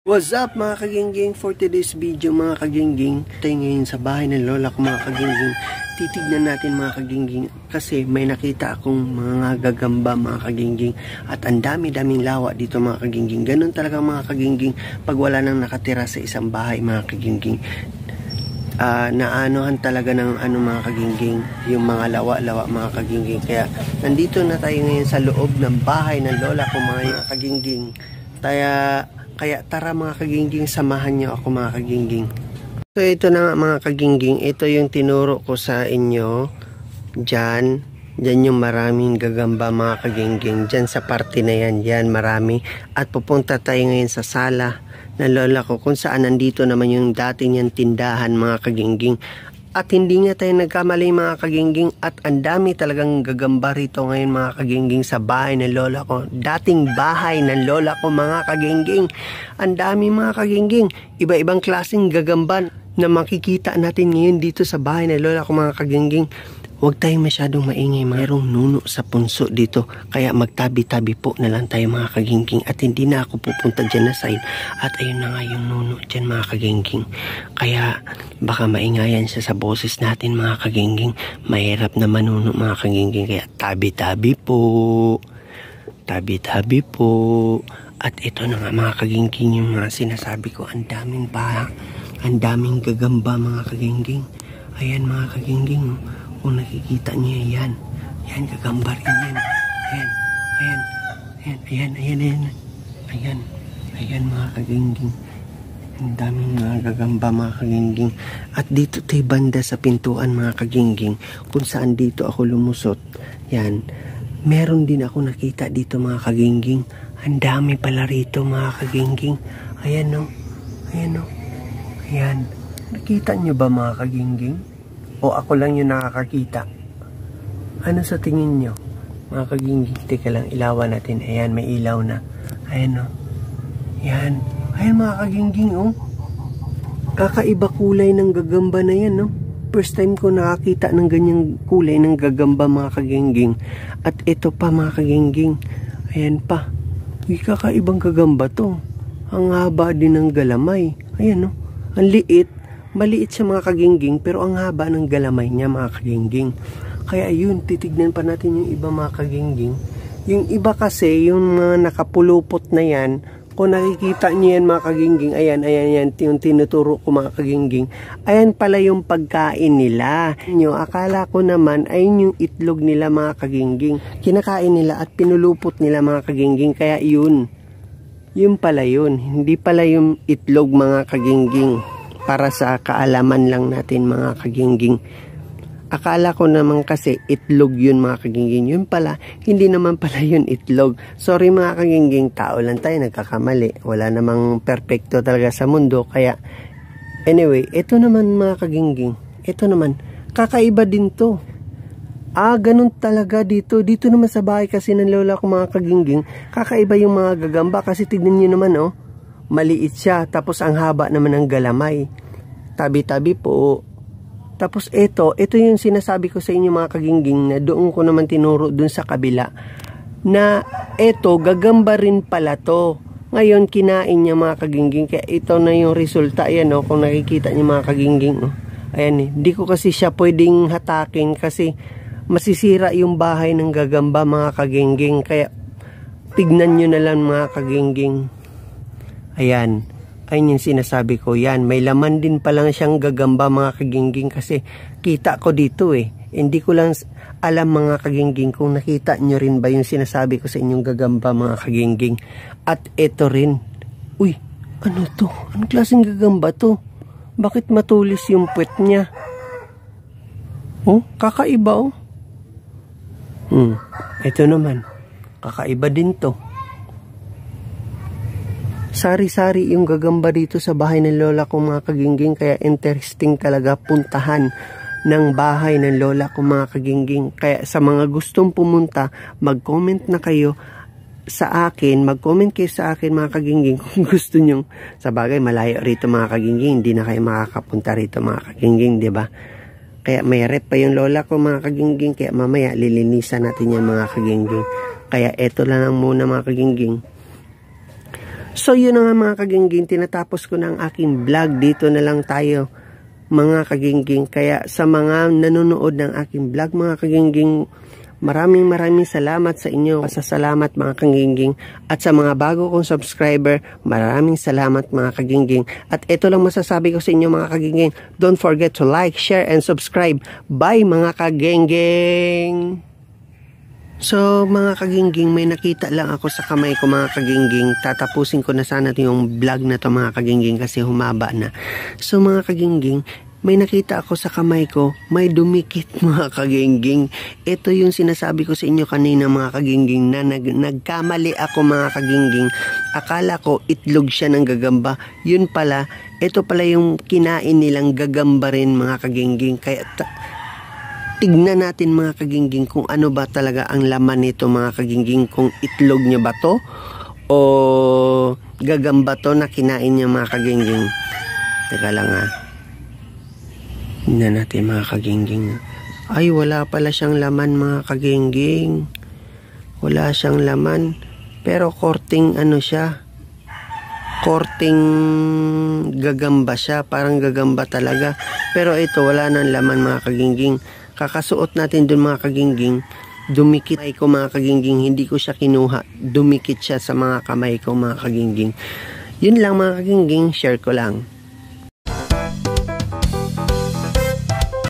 What's up mga kagingging? For today's video mga kagingging, tayo ngayon sa bahay ng lola ko mga kagingging. Titignan natin mga kagingging kasi may nakita akong mga gagamba mga kagingging at ang dami-daming lawa dito mga kagingging. Ganun talaga mga kagingging pag wala nang nakatira sa isang bahay mga kagingging. Naanohan talaga ng mga kagingging, yung mga lawa-lawa mga kagingging. Kaya nandito na tayo ngayon sa loob ng bahay ng lola ko mga kagingging. Kaya tara mga kagingging, samahan nyo ako mga kagingging. So ito na nga mga kagingging, ito yung tinuro ko sa inyo. Diyan yung maraming gagamba mga kagingging. Diyan sa parte na yan marami. At pupunta tayo ngayon sa sala ng lola ko kung saan nandito naman yung dating yung tindahan mga kagingging. At hindi nga tayo nagkamali mga kagingging at ang dami talagang gagamba rito ngayon mga kagingging sa bahay ng lola ko. Dating bahay ng lola ko mga kagingging. Ang dami mga kagingging. Iba-ibang klaseng gagamba na makikita natin ngayon dito sa bahay ng lola ko mga kagingging. Huwag tayong masyadong maingay. Mayroong nuno sa punso dito. Kaya magtabi-tabi po na lang tayo mga kagingging. At hindi na ako pupunta dyan na side. At ayun na nga yung nuno dyan mga kagingging. Kaya baka maingayan siya sa boses natin mga kagingging. Mahirap na manuno mga kagingging. Kaya tabi-tabi po. Tabi-tabi po. At ito na nga mga kagingging yung mga sinasabi ko. Ang daming gagamba mga kagingging. Ayan mga kagingging. Kung nakikita niyo yan gagamba rin yan. Ayan mga kagingging. Ang daming mga gagamba mga kagingging. At dito tayo banda sa pintuan mga kagingging, kung saan dito ako lumusot. Yan. Meron din ako nakita dito mga kagingging. Ang dami pala rito mga kagingging. Ayan no. Ayan. Nakita nyo ba mga kagingging? O ako lang yung nakakakita? Ano sa tingin nyo mga kagingging? Teka lang, ilawan natin. Ayan, may ilaw na. Ayan o. Ayan mga kagingging o. Kakaiba kulay ng gagamba na yan no. First time ko nakakita ng ganyang kulay ng gagamba mga kagingging. At ito pa mga kagingging. Ayan pa. Uy, kakaibang gagamba to. Ang haba din ng galamay. Ayan o. Ang liit. Maliit siya mga kagingging pero ang haba ng galamay niya mga kagingging. Kaya yun, titignan pa natin yung iba mga kagingging. Yung iba kasi, yung mga nakapulupot na yan, kung nakikita niyo yan mga kagingging, ayan, yung tinuturo ko mga kagingging, ayan pala yung pagkain nila. Akala ko naman, ayun yung itlog nila mga kagingging. Kinakain nila at pinulupot nila mga kagingging, kaya yun pala yun. Hindi pala yung itlog mga kagingging. Para sa kaalaman lang natin mga kagingging. Akala ko naman kasi itlog yun mga kagingging. Yun pala, hindi naman pala yun itlog. Sorry mga kagingging, tao lang tayo, nagkakamali. Wala namang perfecto talaga sa mundo. Kaya, anyway, ito naman mga kagingging. Ito naman, kakaiba din to. Ganun talaga dito. Dito naman sa bahay kasi ng lola ko mga kagingging, kakaiba yung mga gagamba. Kasi tignan nyo naman oh. Maliit siya, tapos ang haba naman ng galamay. Tabi-tabi po. Tapos ito yung sinasabi ko sa inyo mga kagingging na doon ko naman tinuro doon sa kabila. Na ito, gagamba rin pala to. Ngayon, kinain niya mga kagingging. Kaya ito na yung resulta. Ayan o, kung nakikita niyo mga kagingging. Ayan hindi ko kasi siya pwedeng hatakin kasi masisira yung bahay ng gagamba mga kagingging. Kaya tignan nyo na lang mga kagingging. Ayan yung sinasabi ko. Yan, may laman din pa lang siyang gagamba mga kagingging kasi kita ko dito Hindi ko lang alam mga kagingging kung nakita nyo rin ba yung sinasabi ko sa inyong gagamba mga kagingging. At ito rin. Uy, ano to? Anong klaseng gagamba to? Bakit matulis yung puwet niya? Kakaiba Ito naman. Kakaiba din to. Sari-sari yung gagamba dito sa bahay ng lola ko mga kagingging. Kaya interesting talaga puntahan ng bahay ng lola ko mga kagingging. Kaya sa mga gustong pumunta, mag-comment na kayo sa akin. Mag-comment kayo sa akin mga kagingging kung gusto nyo. Sa bagay, malayo rito mga kagingging. Hindi na kayo makakapunta rito mga kagingging, diba? Kaya may rep pa yung lola ko mga kagingging. Kaya mamaya lilinisan natin yung mga kagingging. Kaya eto lang muna mga kagingging. So yun na nga mga kagingging, tinatapos ko na ang aking vlog. Dito na lang tayo mga kagingging. Kaya sa mga nanonood ng aking vlog mga kagingging, maraming salamat sa inyo. Pasasalamat mga kagingging. At sa mga bago kong subscriber, maraming salamat mga kagingging. At ito lang masasabi ko sa inyo mga kagingging. Don't forget to like, share, and subscribe. Bye mga kagingging! So mga kagingging, may nakita lang ako sa kamay ko mga kagingging. Tatapusin ko na sana yung vlog na to mga kagingging kasi humaba na. So mga kagingging, may nakita ako sa kamay ko, may dumikit mga kagingging. Ito yung sinasabi ko sa inyo kanina mga kagingging na nagkamali ako mga kagingging. Akala ko itlog siya ng gagamba. Yun pala, ito pala yung kinain nilang gagamba rin mga kagingging. Kaya tignan natin mga kagingging kung ano ba talaga ang laman nito mga kagingging. Kung itlog niya ba to o gagamba to na kinain niya mga kagingging. Teka lang ha. Tignan natin mga kagingging. Ay, wala pala siyang laman mga kagingging. Wala siyang laman. Pero korting ano siya. Korting gagamba siya. Parang gagamba talaga. Pero ito wala nang laman mga kagingging. Kakasuot natin dun mga kagingging. Dumikit ko mga kagingging. Hindi ko siya kinuha. Dumikit siya sa mga kamay ko mga kagingging. Yun lang mga kagingging. Share ko lang.